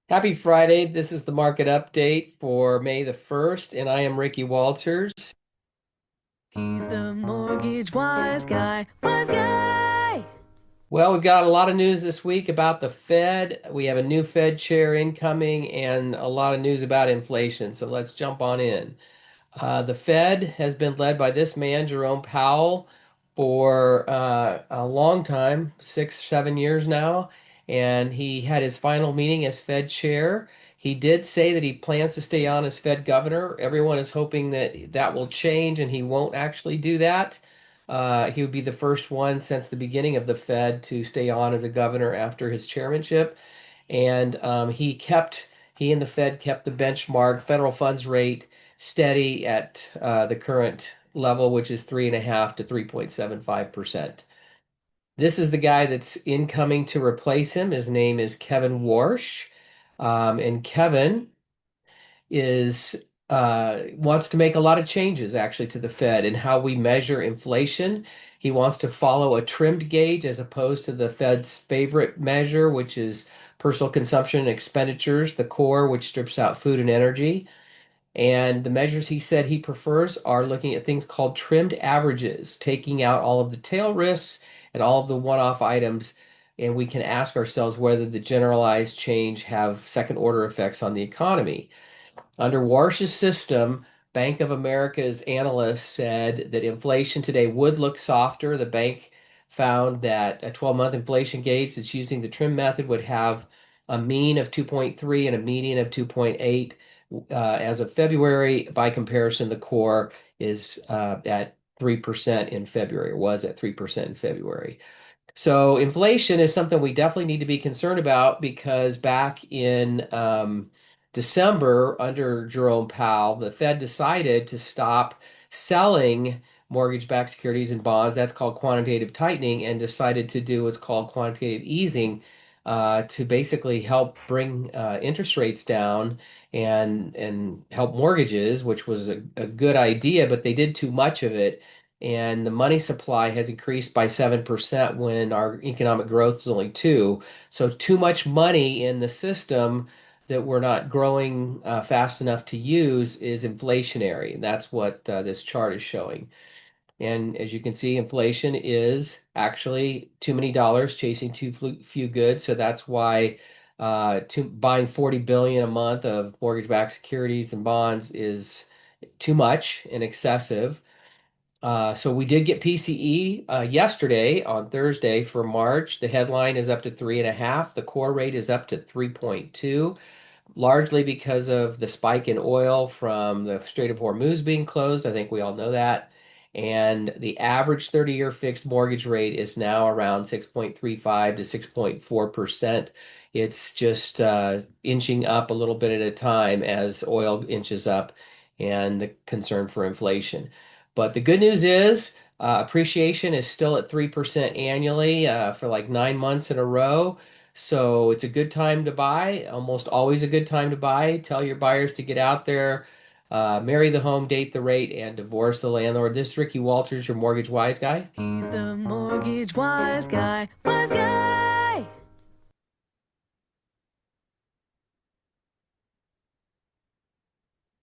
Happy Friday. This is the market update for May the 1st, and I am Ricky Walters. He's the mortgage wise guy, wise guy. Well, we've got a lot of news this week about the Fed. We have a new Fed chair incoming and a lot of news about inflation. So let's jump on in. The Fed has been led by this man, Jerome Powell, for a long time, 6, 7 years now. And he had his final meeting as Fed chair. He did say that he plans to stay on as Fed governor. Everyone is hoping that that will change and he won't actually do that. He would be the first one since the beginning of the Fed to stay on as a governor after his chairmanship. And he and the Fed kept the benchmark federal funds rate steady at the current level, which is 3.5 to 3.75%. This is the guy that's incoming to replace him. His name is Kevin Warsh. And Kevin is wants to make a lot of changes actually to the Fed and how we measure inflation. He wants to follow a trimmed gauge as opposed to the Fed's favorite measure, which is personal consumption and expenditures, the core, which strips out food and energy. And the measures he said he prefers are looking at things called trimmed averages, taking out all of the tail risks and all of the one-off items. And we can ask ourselves whether the generalized change have second order effects on the economy. Under Warsh's system, Bank of America's analysts said that inflation today would look softer. The bank found that a 12-month inflation gauge that's using the trim method would have a mean of 2.3 and a median of 2.8 as of February. By comparison, the core is at 3% in February, or was at 3% in February. So inflation is something we definitely need to be concerned about because back in December, under Jerome Powell, the Fed decided to stop selling mortgage-backed securities and bonds. That's called quantitative tightening, and decided to do what's called quantitative easing to basically help bring interest rates down and help mortgages, which was a good idea, but they did too much of it and the money supply has increased by 7% when our economic growth is only 2. So too much money in the system that we're not growing fast enough to use is inflationary. And that's what this chart is showing. And as you can see, inflation is actually too many dollars chasing too few goods. So that's why buying 40 billion a month of mortgage-backed securities and bonds is too much and excessive. So we did get PCE yesterday on Thursday for March. The headline is up to 3.5. The core rate is up to 3.2, largely because of the spike in oil from the Strait of Hormuz being closed. I think we all know that. And the average 30-year fixed mortgage rate is now around 6.35 to 6.4%. It's just inching up a little bit at a time as oil inches up and the concern for inflation. But the good news is appreciation is still at 3% annually for like 9 months in a row. So it's a good time to buy, almost always a good time to buy. Tell your buyers to get out there, marry the home, date the rate, and divorce the landlord. This is Ricky Walters, your mortgage wise guy. He's the mortgage wise guy, wise guy.